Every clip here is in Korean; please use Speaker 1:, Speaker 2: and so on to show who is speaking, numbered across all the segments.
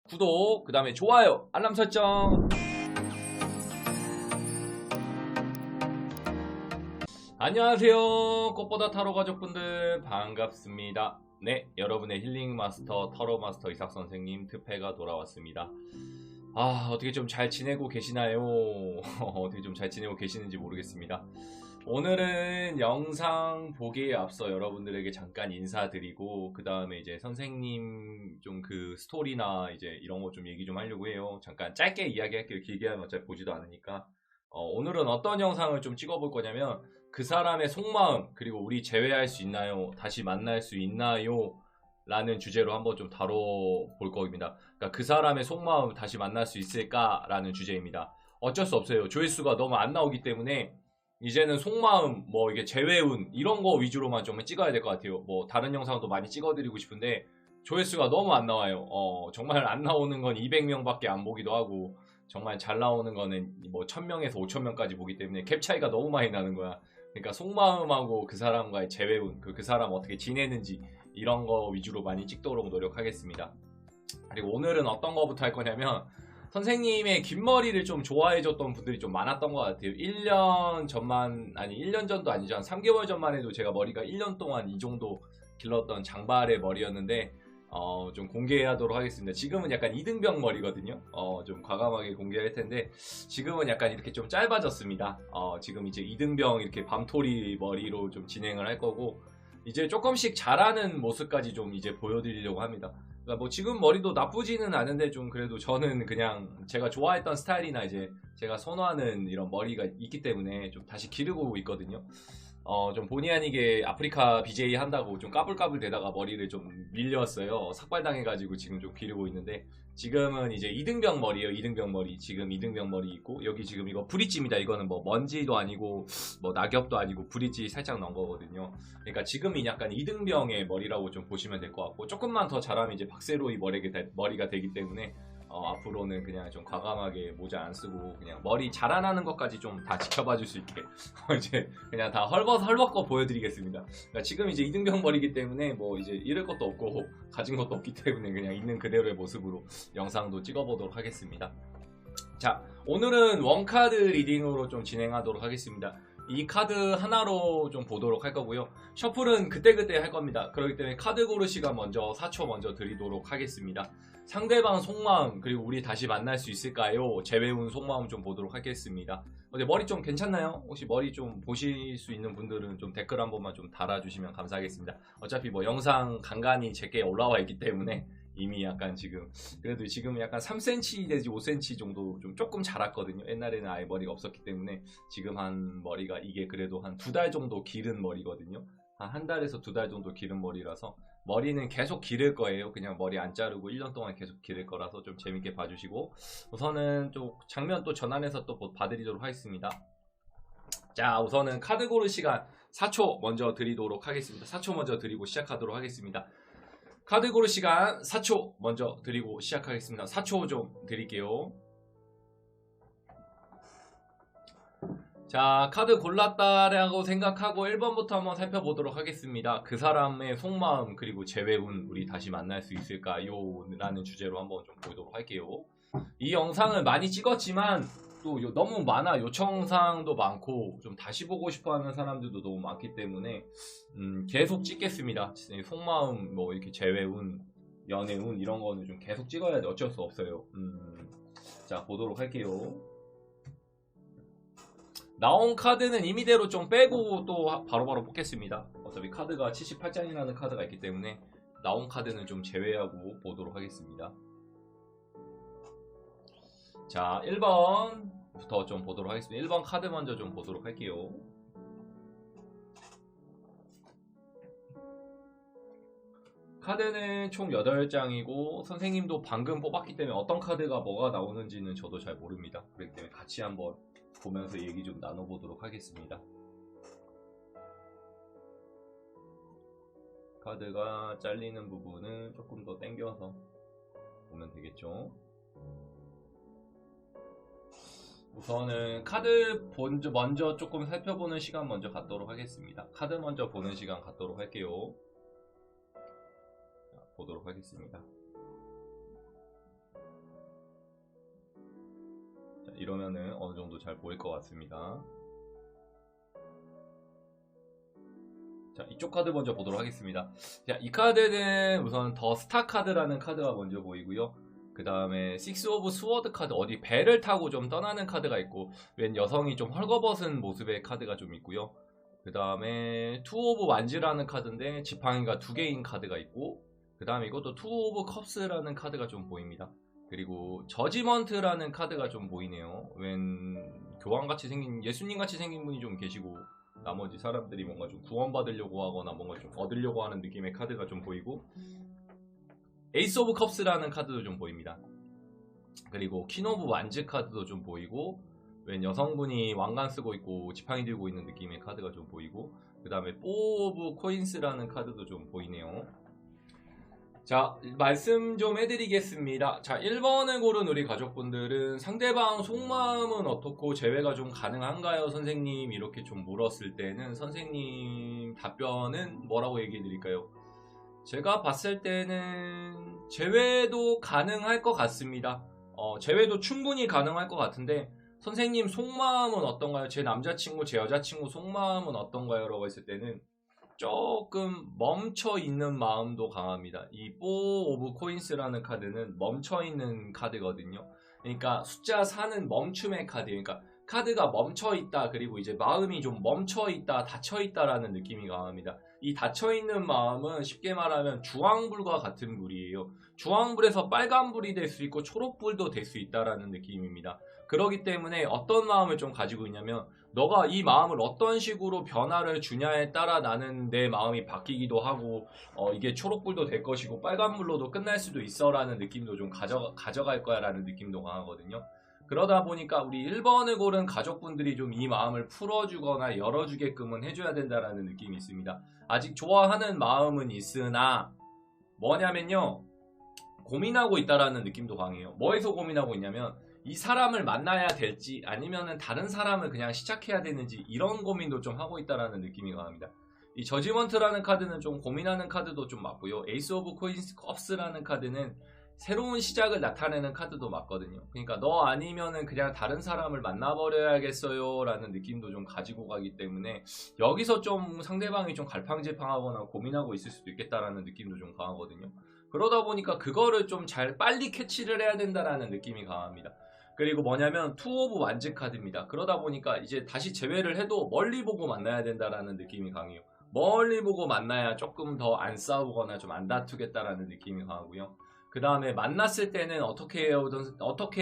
Speaker 1: 구독, 그 다음에 좋아요, 알람 설정. 안녕하세요, 꽃보다 타로 가족분들 반갑습니다. 네, 여러분의 힐링 마스터 타로 마스터 이삭 선생님 특패가 돌아왔습니다. 어떻게 좀 잘 지내고 계시나요? 어떻게 좀 잘 지내고 계시는지 모르겠습니다. 오늘은 영상 보기에 앞서 여러분들에게 잠깐 인사드리고 그 다음에 이제 선생님 좀 그 스토리나 이제 이런 거 좀 얘기 좀 하려고 해요. 잠깐 짧게 이야기할게요. 길게 하면 어차피 보지도 않으니까. 오늘은 어떤 영상을 좀 찍어볼 거냐면 그 사람의 속마음 그리고 우리 재회할 수 있나요? 다시 만날 수 있나요? 라는 주제로 한번 좀 다뤄볼 겁니다. 그러니까 그 사람의 속마음 다시 만날 수 있을까? 라는 주제입니다. 어쩔 수 없어요. 조회수가 너무 안 나오기 때문에 이제는 속마음, 뭐 이게 재회운 이런 거 위주로만 좀 찍어야 될 것 같아요. 뭐 다른 영상도 많이 찍어드리고 싶은데 조회수가 너무 안 나와요. 정말 안 나오는 건 200명밖에 안 보기도 하고 정말 잘 나오는 거는 뭐 1000명에서 5000명까지 보기 때문에 캡 차이가 너무 많이 나는 거야. 그러니까 속마음하고 그 사람과의 재회운, 그 사람 어떻게 지내는지 이런 거 위주로 많이 찍도록 노력하겠습니다. 그리고 오늘은 어떤 거부터 할 거냐면 선생님의 긴 머리를 좀 좋아해줬던 분들이 좀 많았던 것 같아요. 1년 전만, 아니 1년 전도 아니죠. 한 3개월 전만 해도 제가 머리가 1년 동안 이 정도 길렀던 장발의 머리였는데 좀 공개하도록 하겠습니다. 지금은 약간 이등병 머리거든요. 좀 과감하게 공개할 텐데 지금은 약간 이렇게 좀 짧아졌습니다. 지금 이제 이등병 이렇게 밤토리 머리로 좀 진행을 할 거고 이제 조금씩 자라는 모습까지 좀 이제 보여드리려고 합니다. 그러니까 뭐 지금 머리도 나쁘지는 않은데 좀 그래도 저는 그냥 제가 좋아했던 스타일이나 이제 제가 선호하는 이런 머리가 있기 때문에 좀 다시 기르고 있거든요. 좀 본의 아니게 아프리카 BJ 한다고 좀 까불까불 대다가 머리를 좀 밀렸어요. 삭발당해가지고 지금 좀 기르고 있는데 지금은 이제 이등병 머리예요. 이등병 머리. 지금 이등병 머리 있고 여기 지금 이거 브릿지입니다. 이거는 뭐 먼지도 아니고 뭐 낙엽도 아니고 브릿지 살짝 넣은 거거든요. 그러니까 지금이 약간 이등병의 머리라고 좀 보시면 될 것 같고 조금만 더 자라면 이제 박세로이 머리가 되기 때문에 앞으로는 그냥 좀 과감하게 모자 안 쓰고 그냥 머리 자라나는 것까지 좀 다 지켜봐 줄 수 있게 이제 그냥 다 헐벗고 보여드리겠습니다. 그러니까 지금 이제 이등병 머리이기 때문에 뭐 이제 잃을 것도 없고 가진 것도 없기 때문에 그냥 있는 그대로의 모습으로 영상도 찍어보도록 하겠습니다. 자, 오늘은 원카드 리딩으로 좀 진행하도록 하겠습니다. 이 카드 하나로 좀 보도록 할 거고요. 셔플은 그때그때 할 겁니다. 그렇기 때문에 카드 고르시가 먼저 4초 먼저 드리도록 하겠습니다. 상대방 속마음 그리고 우리 다시 만날 수 있을까요? 재회운 속마음 좀 보도록 하겠습니다. 근데 머리 좀 괜찮나요? 혹시 머리 좀 보실 수 있는 분들은 좀 댓글 한 번만 좀 달아주시면 감사하겠습니다. 어차피 뭐 영상 간간히 제게 올라와 있기 때문에 이미 약간 지금 그래도 지금 약간 3cm 내지 5cm 정도 좀 조금 자랐거든요. 옛날에는 아예 머리가 없었기 때문에 지금 한 머리가 이게 그래도 한 2달 정도 기른 머리거든요. 한 달에서 2달 정도 기른 머리라서 머리는 계속 기를 거예요. 그냥 머리 안 자르고 1년 동안 계속 기를 거라서 좀 재밌게 봐주시고 우선은 좀 장면 또 전환해서 또 봐드리도록 하겠습니다. 자, 우선은 카드 고르 시간 4초 먼저 드리도록 하겠습니다. 4초 먼저 드리고 시작하도록 하겠습니다. 카드 고르 시간 4초 먼저 드리고 시작하겠습니다. 4초 좀 드릴게요. 자, 카드 골랐다라고 생각하고 1번부터 한번 살펴보도록 하겠습니다. 그 사람의 속마음 그리고 재회운 우리 다시 만날 수 있을까요? 라는 주제로 한번 좀 보도록 할게요. 이 영상을 많이 찍었지만 또 너무 많아. 요청사항도 많고 좀 다시 보고 싶어하는 사람들도 너무 많기 때문에 계속 찍겠습니다. 속마음 뭐 이렇게 재회운 연애운 이런 거는 좀 계속 찍어야 돼. 어쩔 수 없어요. 자, 보도록 할게요. 나온 카드는 임의대로 좀 빼고 또 바로바로 뽑겠습니다. 어차피 카드가 78장이라는 카드가 있기 때문에 나온 카드는 좀 제외하고 보도록 하겠습니다. 자, 1번부터 좀 보도록 하겠습니다. 1번 카드 먼저 좀 보도록 할게요. 카드는 총 8장이고 선생님도 방금 뽑았기 때문에 어떤 카드가 뭐가 나오는지는 저도 잘 모릅니다. 그렇기 때문에 같이 한번 보면서 얘기 좀 나눠보도록 하겠습니다. 카드가 잘리는 부분은 조금 더 당겨서 보면 되겠죠. 우선은 카드 먼저 조금 살펴보는 시간 먼저 갖도록 하겠습니다. 카드 먼저 보는 시간 갖도록 할게요. 자, 보도록 하겠습니다. 자, 이러면은 어느 정도 잘 보일 것 같습니다. 자, 이쪽 카드 먼저 보도록 하겠습니다. 자, 이 카드는 우선 더 스타 카드라는 카드가 먼저 보이고요. 그 다음에 6 오브 스워드 카드, 어디 배를 타고 좀 떠나는 카드가 있고, 웬 여성이 좀 헐거벗은 모습의 카드가 좀 있고요. 그 다음에 2 오브 완즈라는 카드인데 지팡이가 2개인 카드가 있고, 그 다음에 이것도 2 오브 컵스라는 카드가 좀 보입니다. 그리고 저지먼트라는 카드가 좀 보이네요. 웬 교황같이 생긴, 예수님같이 생긴 분이 좀 계시고, 나머지 사람들이 뭔가 좀 구원받으려고 하거나 뭔가 좀 얻으려고 하는 느낌의 카드가 좀 보이고, 에이스 오브 컵스라는 카드도 좀 보입니다. 그리고 퀸 오브 완즈 카드도 좀 보이고, 웬 여성분이 왕관 쓰고 있고 지팡이 들고 있는 느낌의 카드가 좀 보이고, 그 다음에 4 오브 코인스라는 카드도 좀 보이네요. 자, 말씀 좀 해드리겠습니다. 자, 1번을 고른 우리 가족분들은 상대방 속마음은 어떻고 재회가 좀 가능한가요, 선생님? 이렇게 좀 물었을 때는 선생님 답변은 뭐라고 얘기해드릴까요? 제가 봤을 때는 재회도 가능할 것 같습니다. 재회도 충분히 가능할 것 같은데, 선생님 속마음은 어떤가요? 제 남자친구, 제 여자친구 속마음은 어떤가요? 라고 했을 때는 조금 멈춰있는 마음도 강합니다. 이 4 오브 코인스라는 카드는 멈춰있는 카드거든요. 그러니까 숫자 4는 멈춤의 카드예요. 그러니까 카드가 멈춰있다, 그리고 이제 마음이 좀 멈춰있다, 닫혀있다라는 느낌이 강합니다. 이 닫혀있는 마음은 쉽게 말하면 주황불과 같은 불이에요. 주황불에서 빨간불이 될 수 있고 초록불도 될 수 있다라는 느낌입니다. 그렇기 때문에 어떤 마음을 좀 가지고 있냐면, 너가 이 마음을 어떤 식으로 변화를 주냐에 따라 나는 내 마음이 바뀌기도 하고, 이게 초록불도 될 것이고 빨간불로도 끝날 수도 있어 라는 느낌도 좀 가져갈 거야 라는 느낌도 강하거든요. 그러다 보니까 우리 1번을 고른 가족분들이 좀 이 마음을 풀어주거나 열어주게끔은 해줘야 된다라는 느낌이 있습니다. 아직 좋아하는 마음은 있으나 뭐냐면요, 고민하고 있다라는 느낌도 강해요. 뭐에서 고민하고 있냐면, 이 사람을 만나야 될지 아니면은 다른 사람을 그냥 시작해야 되는지, 이런 고민도 좀 하고 있다라는 느낌이 강합니다. 이 저지먼트라는 카드는 좀 고민하는 카드도 좀 맞고요. 에이스 오브 코인스 컵스라는 카드는 새로운 시작을 나타내는 카드도 맞거든요. 그러니까 너 아니면은 그냥 다른 사람을 만나버려야겠어요 라는 느낌도 좀 가지고 가기 때문에, 여기서 좀 상대방이 좀 갈팡질팡하거나 고민하고 있을 수도 있겠다라는 느낌도 좀 강하거든요. 그러다 보니까 그거를 좀 잘 빨리 캐치를 해야 된다라는 느낌이 강합니다. 그리고 뭐냐면 2 오브 완즈 카드입니다. 그러다 보니까 이제 다시 재회를 해도 멀리 보고 만나야 된다라는 느낌이 강해요. 멀리 보고 만나야 조금 더 안 싸우거나 좀 안 다투겠다라는 느낌이 강하고요. 그 다음에 만났을 때는 어떻게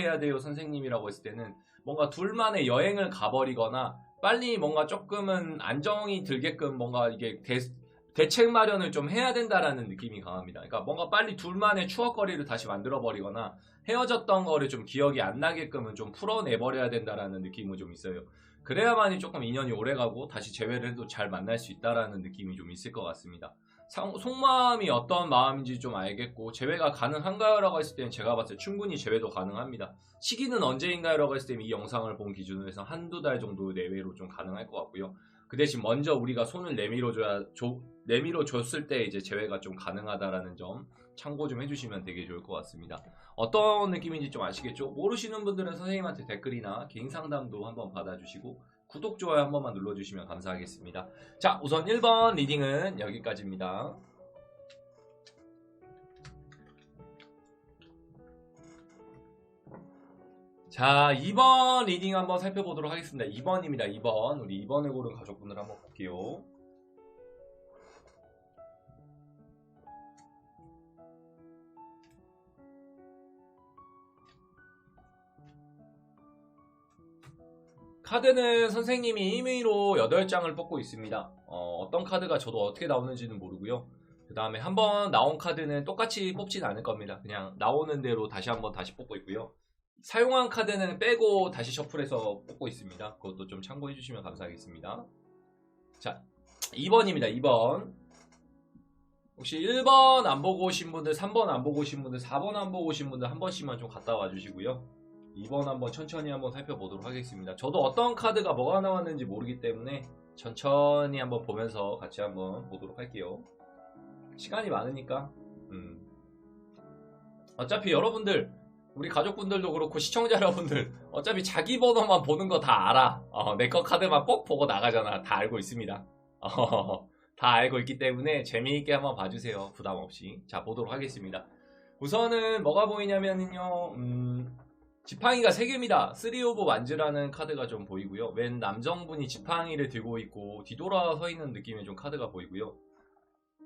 Speaker 1: 해야 돼요 선생님이라고 했을 때는, 뭔가 둘만의 여행을 가버리거나 빨리 뭔가 조금은 안정이 들게끔 뭔가 이게 대책 마련을 좀 해야 된다라는 느낌이 강합니다. 그러니까 뭔가 빨리 둘만의 추억거리를 다시 만들어버리거나 헤어졌던 거를 좀 기억이 안 나게끔은 좀 풀어내버려야 된다라는 느낌은 좀 있어요. 그래야만이 조금 인연이 오래가고 다시 재회를 해도 잘 만날 수 있다라는 느낌이 좀 있을 것 같습니다. 속마음이 어떤 마음인지 좀 알겠고, 재회가 가능한가요? 라고 했을 때는 제가 봤을 때 충분히 재회도 가능합니다. 시기는 언제인가요? 라고 했을 때는 이 영상을 본 기준으로 해서 한두 달 정도 내외로 좀 가능할 것 같고요. 그 대신 먼저 우리가 손을 내밀어줬을 때 이제 재회가 좀 가능하다라는 점 참고 좀 해주시면 되게 좋을 것 같습니다. 어떤 느낌인지 좀 아시겠죠? 모르시는 분들은 선생님한테 댓글이나 개인 상담도 한번 받아주시고, 구독, 좋아요 한 번만 눌러주시면 감사하겠습니다. 자, 우선 1번 리딩은 여기까지입니다. 자, 2번 리딩 한번 살펴보도록 하겠습니다. 2번입니다. 2번. 우리 2번을 고른 가족분들 한번 볼게요. 카드는 선생님이 임의로 8장을 뽑고 있습니다. 어떤 카드가 저도 어떻게 나오는지는 모르고요. 그 다음에 한번 나온 카드는 똑같이 뽑진 않을 겁니다. 그냥 나오는 대로 다시 한번 뽑고 있고요. 사용한 카드는 빼고 다시 셔플해서 뽑고 있습니다. 그것도 좀 참고해 주시면 감사하겠습니다. 자, 2번입니다. 2번. 혹시 1번 안 보고 오신 분들, 3번 안 보고 오신 분들, 4번 안 보고 오신 분들 한 번씩만 좀 갔다 와 주시고요. 2번 한번 천천히 한번 살펴보도록 하겠습니다. 저도 어떤 카드가 뭐가 나왔는지 모르기 때문에 천천히 한번 보면서 같이 한번 보도록 할게요. 시간이 많으니까. 어차피 여러분들, 우리 가족분들도 그렇고 시청자 여러분들 어차피 자기 번호만 보는 거 다 알아. 내 거 카드만 꼭 보고 나가잖아. 다 알고 있습니다. 다 알고 있기 때문에 재미있게 한번 봐주세요. 부담 없이. 자, 보도록 하겠습니다. 우선은 뭐가 보이냐면요, 지팡이가 3개입니다. 3 오브 완즈라는 카드가 좀 보이고요. 웬 남성분이 지팡이를 들고 있고 뒤돌아 서 있는 느낌의 좀 카드가 보이고요.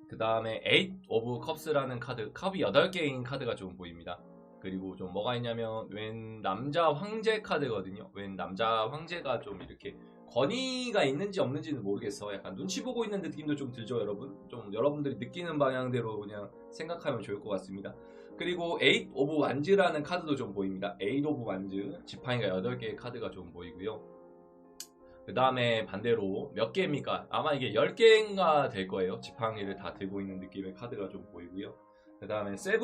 Speaker 1: 그 다음에 8 오브 컵스라는 카드, 컵이 8개인 카드가 좀 보입니다. 그리고 좀 뭐가 있냐면 웬 남자 황제 카드거든요. 웬 남자 황제가 좀 이렇게 권위가 있는지 없는지는 모르겠어. 약간 눈치 보고 있는 느낌도 좀 들죠, 여러분? 좀 여러분들이 느끼는 방향대로 그냥 생각하면 좋을 것 같습니다. 그리고 8 오브 완즈라는 카드도 좀 보입니다. 8 오브 완즈, 지팡이가 8개의 카드가 좀 보이고요. 그 다음에 반대로 몇 개입니까? 아마 이게 10개인가 될 거예요. 지팡이를 다 들고 있는 느낌의 카드가 좀 보이고요. 그 다음에 7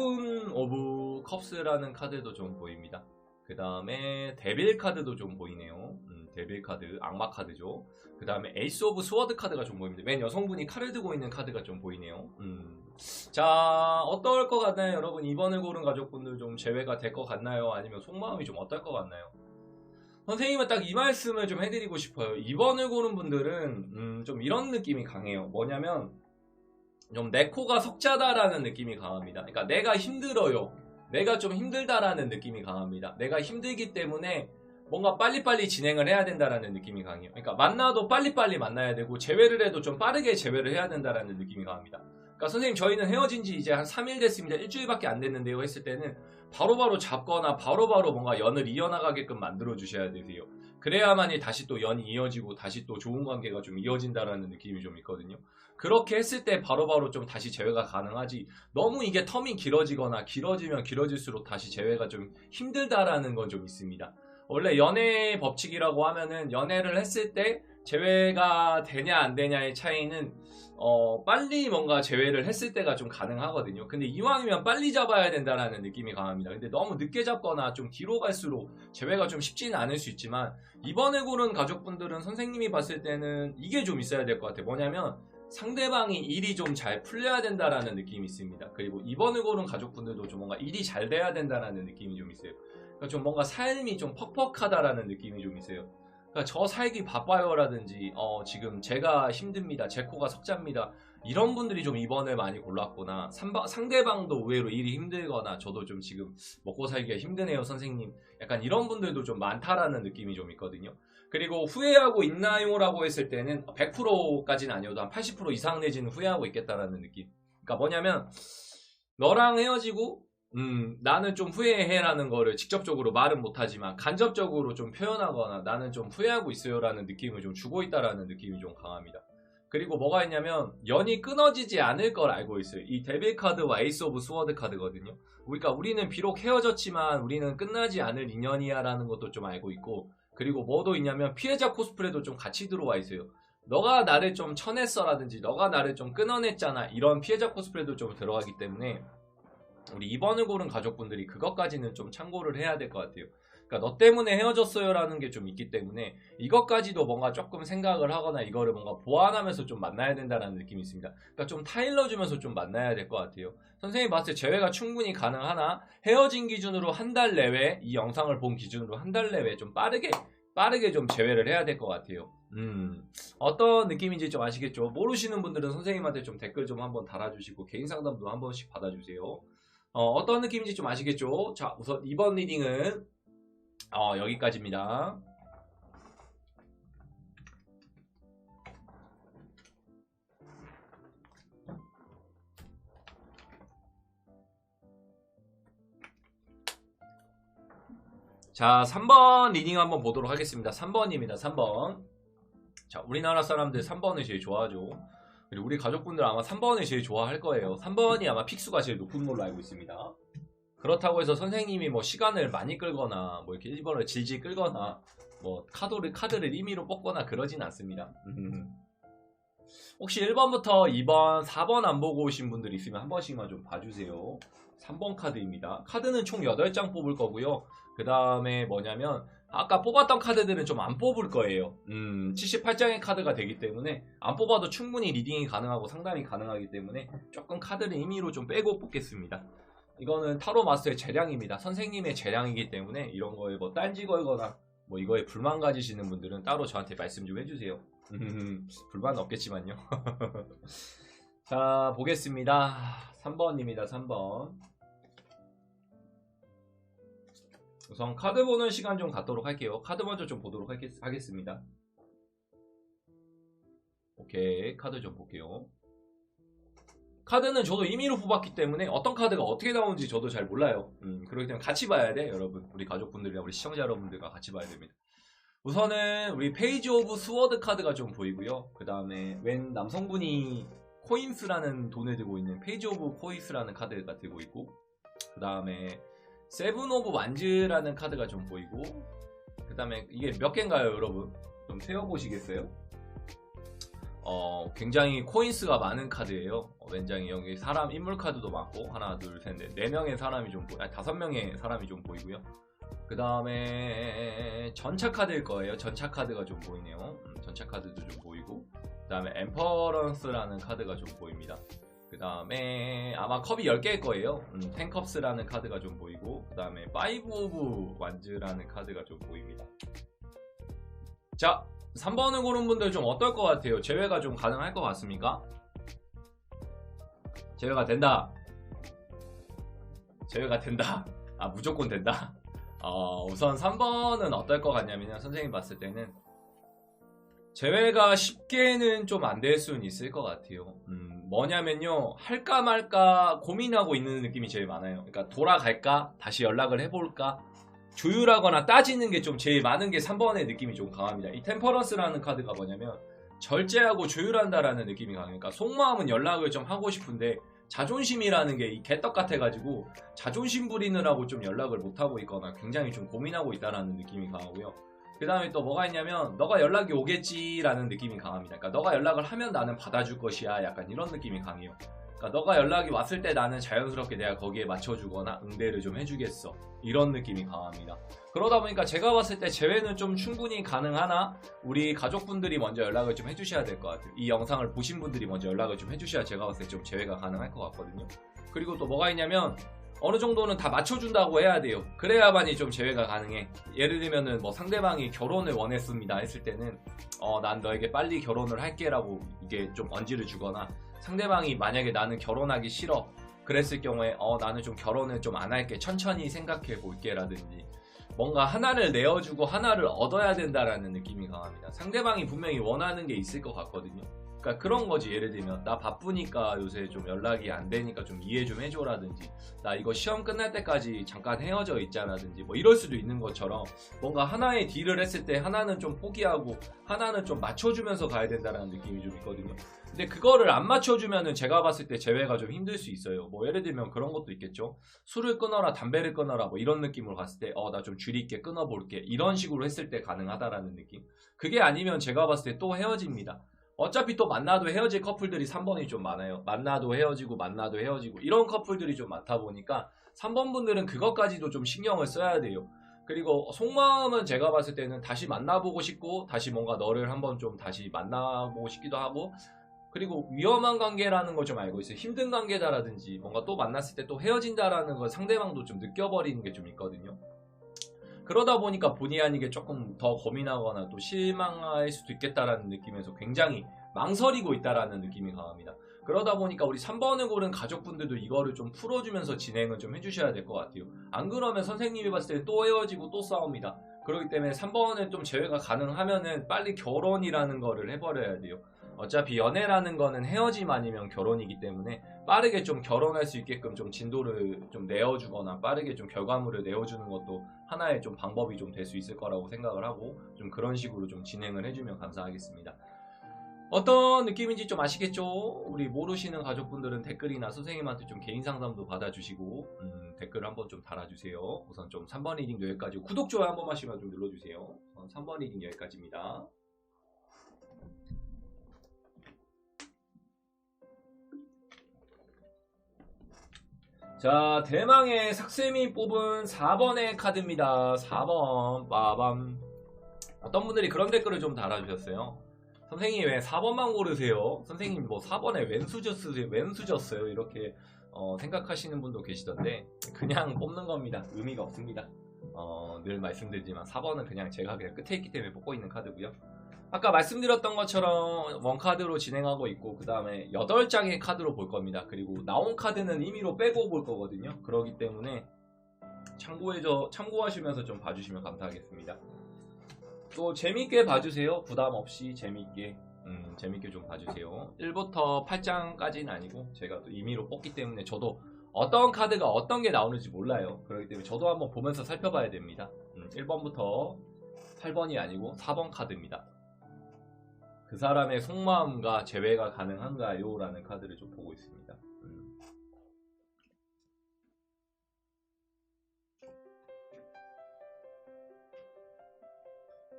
Speaker 1: 오브 컵스라는 카드도 좀 보입니다. 그 다음에 데빌 카드도 좀 보이네요. 데빌 카드, 악마 카드죠. 그 다음에 에이스 오브 스워드 카드가 좀 보입니다. 맨 여성분이 칼을 들고 있는 카드가 좀 보이네요. 자, 어떨 것 같나요, 여러분? 2번을 고른 가족분들 좀 제외가 될 것 같나요? 아니면 속마음이 좀 어떨 것 같나요? 선생님은 딱 이 말씀을 좀 해드리고 싶어요. 2번을 고른 분들은 좀 이런 느낌이 강해요. 뭐냐면 좀 내 코가 석자다라는 느낌이 강합니다. 그러니까 내가 힘들어요. 내가 좀 힘들다라는 느낌이 강합니다. 내가 힘들기 때문에 뭔가 빨리빨리 진행을 해야 된다라는 느낌이 강해요. 그러니까 만나도 빨리빨리 만나야 되고 재회를 해도 좀 빠르게 재회를 해야 된다라는 느낌이 강합니다. 그러니까 선생님, 저희는 헤어진 지 이제 한 3일 됐습니다. 일주일밖에 안 됐는데요 했을 때는 바로바로 잡거나 바로바로 뭔가 연을 이어나가게끔 만들어 주셔야 되세요. 그래야만이 다시 또 연이 이어지고 다시 또 좋은 관계가 좀 이어진다라는 느낌이 좀 있거든요. 그렇게 했을 때 바로바로 좀 다시 재회가 가능하지, 너무 이게 텀이 길어지거나 길어지면 길어질수록 다시 재회가 좀 힘들다라는 건 좀 있습니다. 원래 연애 법칙이라고 하면은 연애를 했을 때 재회가 되냐 안 되냐의 차이는 빨리 뭔가 재회를 했을 때가 좀 가능하거든요. 근데 이왕이면 빨리 잡아야 된다라는 느낌이 강합니다. 근데 너무 늦게 잡거나 좀 뒤로 갈수록 재회가 좀 쉽지는 않을 수 있지만, 이번에 고른 가족분들은 선생님이 봤을 때는 이게 좀 있어야 될 것 같아요. 뭐냐면 상대방이 일이 좀 잘 풀려야 된다라는 느낌이 있습니다. 그리고 이번을 고른 가족분들도 좀 뭔가 일이 잘 돼야 된다라는 느낌이 좀 있어요. 그러니까 좀 뭔가 삶이 좀 퍽퍽하다라는 느낌이 좀 있어요. 그러니까 저 살기 바빠요 라든지 지금 제가 힘듭니다, 제 코가 석자입니다, 이런 분들이 좀 이번을 많이 골랐거나, 상대방도 의외로 일이 힘들거나 저도 좀 지금 먹고 살기가 힘드네요 선생님, 약간 이런 분들도 좀 많다라는 느낌이 좀 있거든요. 그리고 후회하고 있나요? 라고 했을 때는 100%까지는 아니어도 한 80% 이상 내지는 후회하고 있겠다라는 느낌. 그러니까 뭐냐면 너랑 헤어지고 나는 좀 후회해라는 거를 직접적으로 말은 못하지만 간접적으로 좀 표현하거나 나는 좀 후회하고 있어요 라는 느낌을 좀 주고 있다라는 느낌이 좀 강합니다. 그리고 뭐가 있냐면 연이 끊어지지 않을 걸 알고 있어요. 이 데빌 카드와 에이스 오브 스워드 카드거든요. 그러니까 우리는 비록 헤어졌지만 우리는 끝나지 않을 인연이야 라는 것도 좀 알고 있고, 그리고 뭐도 있냐면 피해자 코스프레도 좀 같이 들어와 있어요. 너가 나를 좀 쳐냈어 라든지 너가 나를 좀 끊어냈잖아, 이런 피해자 코스프레도 좀 들어가기 때문에 우리 2번을 고른 가족분들이 그것까지는 좀 참고를 해야 될 것 같아요. 그러니까 너 때문에 헤어졌어요 라는 게 좀 있기 때문에 이것까지도 뭔가 조금 생각을 하거나 이거를 뭔가 보완하면서 좀 만나야 된다는 느낌이 있습니다. 그러니까 좀 타일러주면서 좀 만나야 될 것 같아요. 선생님이 봤을 때 재회가 충분히 가능하나 헤어진 기준으로 한 달 내외, 이 영상을 본 기준으로 한 달 내외 좀 빠르게 좀 재회를 해야 될 것 같아요. 어떤 느낌인지 좀 아시겠죠? 모르시는 분들은 선생님한테 좀 댓글 좀 한번 달아주시고 개인 상담도 한 번씩 받아주세요. 어떤 느낌인지 좀 아시겠죠? 자, 우선 이번 리딩은 여기까지입니다. 자, 3번 리딩 한번 보도록 하겠습니다. 3번입니다. 3번. 자, 우리나라 사람들 3번을 제일 좋아하죠. 그리고 우리 가족분들 아마 3번을 제일 좋아할 거예요. 3번이 아마 픽수가 제일 높은 걸로 알고 있습니다. 그렇다고 해서 선생님이 뭐 시간을 많이 끌거나 뭐 이렇게 1번을 질질 끌거나 뭐 카드를 임의로 뽑거나 그러진 않습니다. 혹시 1번부터 2번, 4번 안 보고 오신 분들 있으면 한 번씩만 좀 봐주세요. 3번 카드입니다. 카드는 총 8장 뽑을 거고요. 그 다음에 뭐냐면 아까 뽑았던 카드들은 좀 안 뽑을 거예요. 78장의 카드가 되기 때문에 안 뽑아도 충분히 리딩이 가능하고 상담이 가능하기 때문에 조금 카드를 임의로 좀 빼고 뽑겠습니다. 이거는 타로 마스터의 재량입니다. 선생님의 재량이기 때문에 이런 거에 뭐 딴지 걸거나 뭐 이거에 불만 가지시는 분들은 따로 저한테 말씀 좀 해주세요. 불만은 없겠지만요. 자, 보겠습니다. 3번입니다. 3번. 우선 카드 보는 시간 좀 갖도록 할게요. 카드 먼저 좀 보도록 하겠습니다. 오케이, 카드 좀 볼게요. 카드는 저도 임의로 뽑았기 때문에 어떤 카드가 어떻게 나오는지 저도 잘 몰라요. 그렇기 때문에 같이 봐야 돼, 여러분. 우리 가족분들이랑 우리 시청자 여러분들과 같이 봐야 됩니다. 우선은 우리 페이지 오브 스워드 카드가 좀 보이고요. 그 다음에 웬 남성분이 코인스라는 돈을 들고 있는 페이지 오브 코인스라는 카드가 들고 있고, 그 다음에 세븐 오브 완즈라는 카드가 좀 보이고, 그 다음에 이게 몇 개인가요, 여러분? 좀 세어보시겠어요? 굉장히 코인스가 많은 카드예요. 굉장히 여기 사람 인물 카드도 많고, 하나 둘 셋 넷 4명의 사람이 좀 보이, 5명의 사람이 좀 보이고요. 그 다음에 전차 카드일 거예요. 전차 카드가 좀 보이네요. 전차 카드도 좀 보이고, 그 다음에 엠퍼런스라는 카드가 좀 보입니다. 그 다음에 아마 컵이 10개일 거예요. 텐컵스라는 카드가 좀 보이고, 그 다음에 파이브 오브 완즈라는 카드가 좀 보입니다. 자, 3번을 고른 분들 좀 어떨 것 같아요? 제외가 좀 가능할 것 같습니까? 제외가 된다. 제외가 된다. 아, 무조건 된다. 우선 3번은 어떨 것 같냐면, 선생님 봤을 때는 제외가 쉽게는 좀 안 될 수는 있을 것 같아요. 뭐냐면요, 할까 말까 고민하고 있는 느낌이 제일 많아요. 그러니까 돌아갈까? 다시 연락을 해볼까? 조율하거나 따지는 게 좀 제일 많은 게 3번의 느낌이 좀 강합니다. 이 템퍼런스라는 카드가 뭐냐면 절제하고 조율한다라는 느낌이 강하니까, 속마음은 연락을 좀 하고 싶은데 자존심이라는 게 이 개떡 같아가지고 자존심 부리느라고 좀 연락을 못하고 있거나 굉장히 좀 고민하고 있다라는 느낌이 강하고요. 그 다음에 또 뭐가 있냐면, 너가 연락이 오겠지라는 느낌이 강합니다. 그러니까 너가 연락을 하면 나는 받아줄 것이야, 약간 이런 느낌이 강해요. 그러니까 너가 연락이 왔을 때 나는 자연스럽게 내가 거기에 맞춰주거나 응대를 좀 해주겠어, 이런 느낌이 강합니다. 그러다 보니까 제가 봤을 때 제외는 좀 충분히 가능하나 우리 가족분들이 먼저 연락을 좀 해주셔야 될 것 같아요. 이 영상을 보신 분들이 먼저 연락을 좀 해주셔야 제가 봤을 때 좀 제외가 가능할 것 같거든요. 그리고 또 뭐가 있냐면, 어느 정도는 다 맞춰준다고 해야 돼요. 그래야만이 좀 제외가 가능해. 예를 들면은 뭐 상대방이 결혼을 원했습니다 했을 때는 난 너에게 빨리 결혼을 할게 라고 이게 좀 언지를 주거나, 상대방이 만약에 나는 결혼하기 싫어 그랬을 경우에 나는 좀 결혼을 좀 안 할게, 천천히 생각해 볼게 라든지, 뭔가 하나를 내어주고 하나를 얻어야 된다라는 느낌이 강합니다. 상대방이 분명히 원하는 게 있을 것 같거든요. 그러니까 그런 거지. 예를 들면 나 바쁘니까 요새 좀 연락이 안 되니까 좀 이해 좀 해줘라든지, 나 이거 시험 끝날 때까지 잠깐 헤어져 있자라든지, 뭐 이럴 수도 있는 것처럼 뭔가 하나의 딜을 했을 때 하나는 좀 포기하고 하나는 좀 맞춰주면서 가야 된다는 느낌이 좀 있거든요. 근데 그거를 안 맞춰주면은 제가 봤을 때 제외가 좀 힘들 수 있어요. 뭐 예를 들면 그런 것도 있겠죠. 술을 끊어라, 담배를 끊어라, 뭐 이런 느낌으로 갔을 때 나 좀 줄이 있게 끊어볼게, 이런 식으로 했을 때 가능하다라는 느낌. 그게 아니면 제가 봤을 때 또 헤어집니다. 어차피 또 만나도 헤어질 커플들이 3번이 좀 많아요. 만나도 헤어지고 만나도 헤어지고 이런 커플들이 좀 많다 보니까 3번 분들은 그것까지도 좀 신경을 써야 돼요. 그리고 속마음은 제가 봤을 때는 다시 만나보고 싶고, 다시 뭔가 너를 한번 좀 다시 만나보고 싶기도 하고, 그리고 위험한 관계라는 걸 좀 알고 있어요. 힘든 관계다라든지 뭔가 또 만났을 때 또 헤어진다라는 걸 상대방도 좀 느껴버리는 게 좀 있거든요. 그러다 보니까 본의 아니게 조금 더 고민하거나 또 실망할 수도 있겠다라는 느낌에서 굉장히 망설이고 있다라는 느낌이 강합니다. 그러다 보니까 우리 3번을 고른 가족분들도 이거를 좀 풀어주면서 진행을 좀 해주셔야 될 것 같아요. 안 그러면 선생님이 봤을 때 또 헤어지고 또 싸웁니다. 그렇기 때문에 3번은 좀 제외가 가능하면은 빨리 결혼이라는 거를 해버려야 돼요. 어차피 연애라는 거는 헤어짐 아니면 결혼이기 때문에 빠르게 좀 결혼할 수 있게끔 좀 진도를 좀 내어주거나 빠르게 좀 결과물을 내어주는 것도 하나의 좀 방법이 좀 될 수 있을 거라고 생각을 하고, 좀 그런 식으로 좀 진행을 해주면 감사하겠습니다. 어떤 느낌인지 좀 아시겠죠? 우리 모르시는 가족분들은 댓글이나 선생님한테 좀 개인 상담도 받아주시고 댓글 한번 좀 달아주세요. 우선 좀 3번 리딩 여기까지, 구독, 좋아요 한 번만씩만 좀 눌러주세요. 3번 리딩 여기까지입니다. 자, 대망의 삭쌤이 뽑은 4번의 카드입니다. 4번 빠밤. 어떤 분들이 그런 댓글을 좀 달아주셨어요. 선생님 왜 4번만 고르세요? 선생님 뭐 4번에 왼수졌어요? 이렇게 생각하시는 분도 계시던데, 그냥 뽑는 겁니다. 의미가 없습니다. 늘 말씀드리지만 4번은 그냥 제가 그냥 끝에 있기 때문에 뽑고 있는 카드고요. 아까 말씀드렸던 것처럼 원카드로 진행하고 있고, 그 다음에 8장의 카드로 볼 겁니다. 그리고 나온 카드는 임의로 빼고 볼 거거든요. 그렇기 때문에 참고하시면서 좀 봐주시면 감사하겠습니다. 또 재밌게 봐주세요. 부담 없이 재밌게 좀 봐주세요. 1부터 8장까지는 아니고 제가 또 임의로 뽑기 때문에 저도 어떤 카드가 어떤 게 나오는지 몰라요. 그렇기 때문에 저도 한번 보면서 살펴봐야 됩니다. 1번부터 8번이 아니고 4번 카드입니다. 그 사람의 속마음과 재회가 가능한가요? 라는 카드를 좀 보고 있습니다.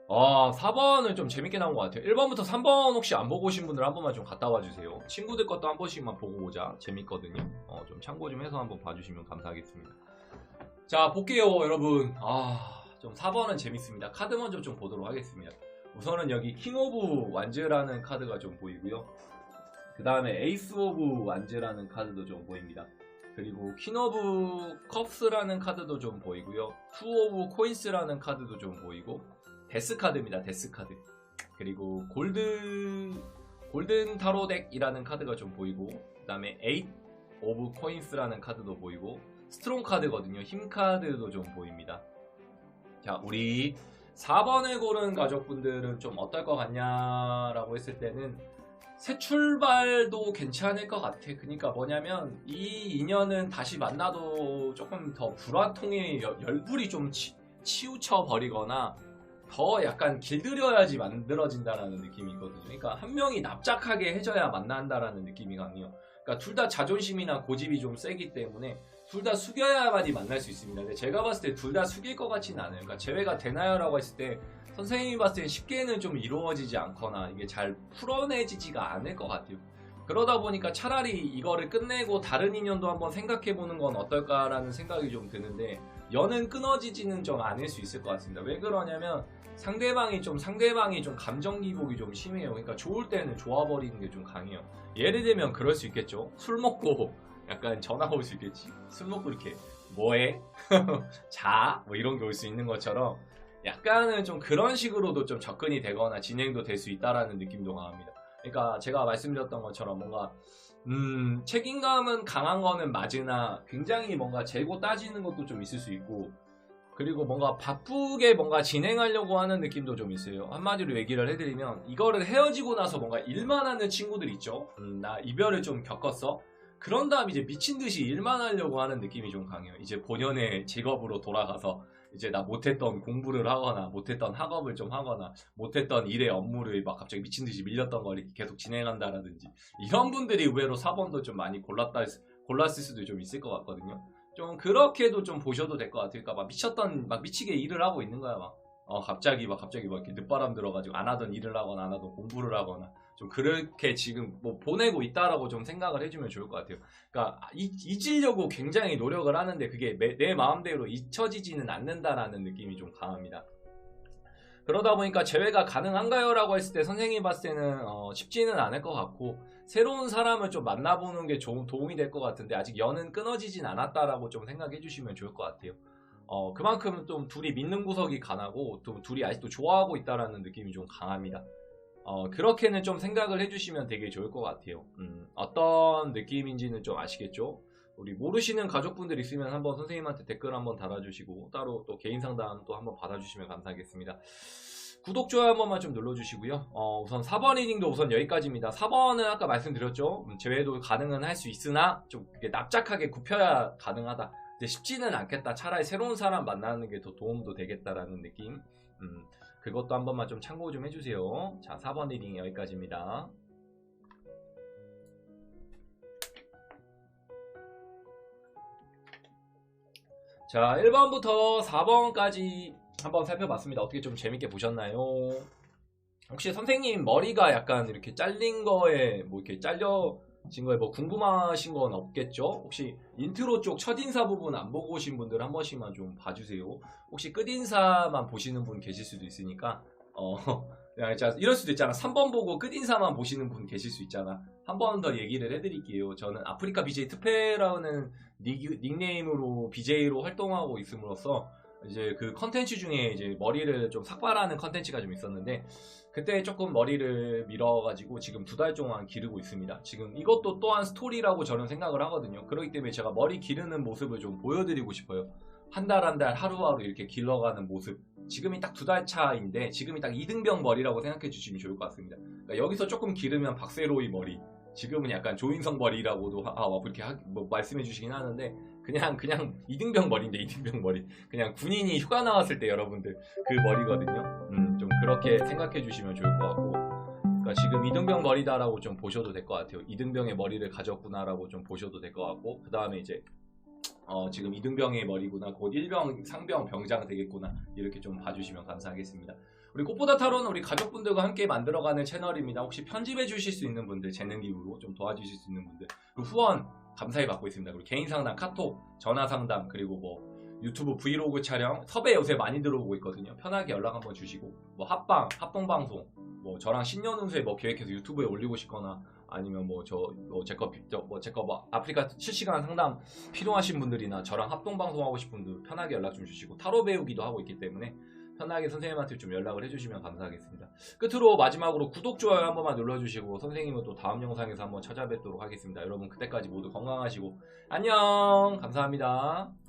Speaker 1: 4번은 좀 재밌게 나온 것 같아요. 1번부터 3번 혹시 안 보고 오신 분들 한 번만 좀 갔다 와주세요. 친구들 것도 한 번씩만 보고 오자. 재밌거든요. 좀 참고 좀 해서 한번 봐주시면 감사하겠습니다. 자, 볼게요, 여러분. 좀 4번은 재밌습니다. 카드 먼저 좀 보도록 하겠습니다. 우선은 여기 킹 오브 완즈라는 카드가 좀 보이고요. 그 다음에 에이스 오브 완즈라는 카드도 좀 보입니다. 그리고 퀸 오브 컵스라는 카드도 좀 보이고요. 투 오브 코인스라는 카드도 좀 보이고, 데스 카드입니다. 데스 카드. 그리고 골든 타로 덱이라는 카드가 좀 보이고, 그 다음에 에잇 오브 코인스라는 카드도 보이고, 스트롱 카드거든요. 힘 카드도 좀 보입니다. 자, 우리 4번을 고른 가족분들은 좀 어떨 것 같냐라고 했을 때는 새 출발도 괜찮을 것 같아. 그러니까 뭐냐면 이 인연은 다시 만나도 조금 더 불화통의 열불이 좀 치우쳐 버리거나 더 약간 길들여야지 만들어진다라는 느낌이 있거든요. 그러니까 한 명이 납작하게 해줘야 만난다라는 느낌이 강해요. 그러니까 둘 다 자존심이나 고집이 좀 세기 때문에 둘 다 숙여야만이 만날 수 있습니다. 근데 제가 봤을 때 둘 다 숙일 것 같지는 않아요. 그러니까 재회가 되나요? 라고 했을 때 선생님이 봤을 때 쉽게는 좀 이루어지지 않거나 이게 잘 풀어내지지가 않을 것 같아요. 그러다 보니까 차라리 이거를 끝내고 다른 인연도 한번 생각해보는 건 어떨까라는 생각이 좀 드는데, 연은 끊어지지는 좀 않을 수 있을 것 같습니다. 왜 그러냐면 상대방이 좀 감정 기복이 좀 심해요. 그러니까 좋을 때는 좋아버리는 게 좀 강해요. 예를 들면 그럴 수 있겠죠. 술 먹고 약간 전화 올 수 있겠지. 술 먹고 이렇게 뭐해? 자? 뭐 이런 게 올 수 있는 것처럼 약간은 좀 그런 식으로도 좀 접근이 되거나 진행도 될 수 있다라는 느낌도 강합니다. 그러니까 제가 말씀드렸던 것처럼 뭔가 책임감은 강한 거는 맞으나 굉장히 뭔가 재고 따지는 것도 좀 있을 수 있고, 그리고 뭔가 바쁘게 뭔가 진행하려고 하는 느낌도 좀 있어요. 한마디로 얘기를 해드리면 이거를 헤어지고 나서 뭔가 일만 하는 친구들 있죠. 나 이별을 좀 겪었어. 그런 다음 이제 미친 듯이 일만 하려고 하는 느낌이 좀 강해요. 이제 본연의 직업으로 돌아가서 이제 나 못했던 공부를 하거나 못했던 학업을 좀 하거나 못했던 일의 업무를 막 갑자기 미친 듯이 밀렸던 걸 계속 진행한다라든지, 이런 분들이 의외로 4번도 좀 많이 골랐을 수도 좀 있을 것 같거든요. 좀 그렇게도 좀 보셔도 될 것 같으니까 막 미치게 일을 하고 있는 거야. 갑자기 막 이렇게 늦바람 들어가지고 안 하던 일을 하거나 안 하던 공부를 하거나 좀 그렇게 지금 뭐 보내고 있다라고 좀 생각을 해주면 좋을 것 같아요. 그러니까 잊으려고 굉장히 노력을 하는데 그게 내 마음대로 잊혀지지는 않는다라는 느낌이 좀 강합니다. 그러다 보니까 재회가 가능한가요? 라고 했을 때 선생님이 봤을 때는 쉽지는 않을 것 같고, 새로운 사람을 좀 만나보는 게 도움이 될 것 같은데 아직 연은 끊어지진 않았다라고 좀 생각해 주시면 좋을 것 같아요. 그만큼 좀 둘이 믿는 구석이 강하고 또 둘이 아직도 좋아하고 있다라는 느낌이 좀 강합니다. 그렇게는 좀 생각을 해주시면 되게 좋을 것 같아요. 어떤 느낌인지는 좀 아시겠죠? 우리 모르시는 가족분들 있으면 한번 선생님한테 댓글 한번 달아주시고 따로 또 개인 상담 또 한번 받아주시면 감사하겠습니다. 구독, 좋아요 한 번만 좀 눌러주시고요. 우선 4번 리딩도 우선 여기까지입니다. 4번은 아까 말씀드렸죠. 재회도 가능은 할 수 있으나 좀 납작하게 굽혀야 가능하다. 근데 쉽지는 않겠다. 차라리 새로운 사람 만나는 게 더 도움도 되겠다라는 느낌. 그것도 한 번만 좀 참고 좀 해주세요. 자, 4번 리딩 여기까지입니다. 자, 1번부터 4번까지 한번 살펴봤습니다. 어떻게 좀 재밌게 보셨나요? 혹시 선생님 머리가 약간 이렇게 잘린 거에 뭐 이렇게 거에 뭐 궁금하신 건 없겠죠? 혹시 인트로 쪽 첫인사 부분 안 보고 오신 분들 한 번씩만 좀 봐주세요. 혹시 끝인사만 보시는 분 계실 수도 있으니까 야, 이럴 수도 있잖아. 3번 보고 끝인사만 보시는 분 계실 수 있잖아. 한 번 더 얘기를 해드릴게요. 저는 아프리카 BJ 특패라는 닉네임으로 BJ로 활동하고 있음으로써 이제 그 컨텐츠 중에 이제 머리를 좀 삭발하는 컨텐츠가 좀 있었는데 그때 조금 머리를 밀어가지고 지금 2달 동안 기르고 있습니다. 지금 이것도 또한 스토리라고 저는 생각을 하거든요. 그렇기 때문에 제가 머리 기르는 모습을 좀 보여드리고 싶어요. 한 달 한 달 하루하루 이렇게 길러가는 모습. 지금이 딱 2달 차인데 지금이 딱 이등병 머리라고 생각해 주시면 좋을 것 같습니다. 그러니까 여기서 조금 기르면 박세로이 머리, 지금은 약간 조인성 머리라고도 그렇게 뭐 말씀해 주시긴 하는데 그냥 이등병 머리인데 이등병 머리. 그냥 군인이 휴가 나왔을 때 여러분들 그 머리거든요. 좀 그렇게 생각해 주시면 좋을 것 같고. 그러니까 지금 이등병 머리다라고 좀 보셔도 될 것 같아요. 이등병의 머리를 가졌구나라고 좀 보셔도 될 것 같고 그 다음에 이제 지금 이등병의 머리구나, 곧 일병, 상병, 병장 되겠구나 이렇게 좀 봐주시면 감사하겠습니다. 우리 꽃보다 타로는 우리 가족분들과 함께 만들어가는 채널입니다. 혹시 편집해 주실 수 있는 분들, 재능 기부로 좀 도와주실 수 있는 분들, 그리고 후원 감사히 받고 있습니다. 그리고 개인 상담, 카톡, 전화 상담, 그리고 뭐 유튜브 브이로그 촬영, 섭외 요새 많이 들어오고 있거든요. 편하게 연락 한번 주시고, 뭐 합동 방송, 뭐 저랑 신년운세 뭐 계획해서 유튜브에 올리고 싶거나 아니면 제거 아프리카 실시간 상담 필요하신 분들이나 저랑 합동 방송하고 싶은 분들 편하게 연락 좀 주시고, 타로 배우기도 하고 있기 때문에 편하게 선생님한테 좀 연락을 해주시면 감사하겠습니다. 끝으로 마지막으로 구독, 좋아요 한 번만 눌러주시고 선생님은 또 다음 영상에서 한번 찾아뵙도록 하겠습니다. 여러분 그때까지 모두 건강하시고 안녕. 감사합니다.